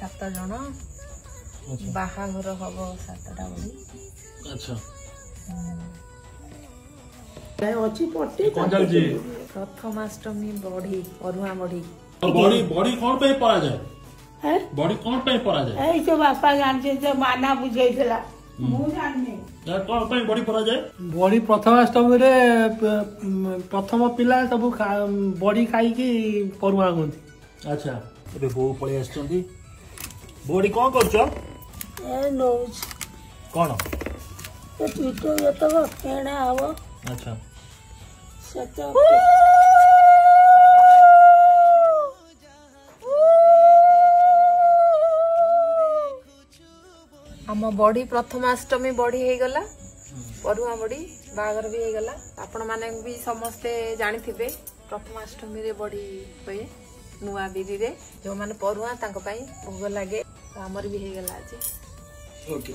7 जन बाहाघर हम 7टा बड़ी अच्छा प्रथमाष्टमी बड़ी अरुआ बड़ी बड़ी बड़ी कौन पे पड़ा जाए बड़ी कौन पे पड़ा जाए ए जो बापा जानते जो माना बुझेइला मु जानने कौन पे बड़ी पड़ा जाए बड़ी प्रथमाष्टमी रे प्रथम पिला सब बड़ी खाई की परुआ गंती अच्छा ए बो पळे आछंती बड़ी कौन करछो ए नोज कौन ए पीटो ये तो केना आव अच्छा सतो आम बड़ी प्रथमाष्टमी बड़ी हो गला परुआ बड़ी बागर भी हो गला आपण माने भी समस्ते जानी थिबे प्रथमाष्टमी रे बड़ी होए नुआ बिरी रे जो माने परुआ तांको पई भोग लागे हमर भी हो गला आज ओके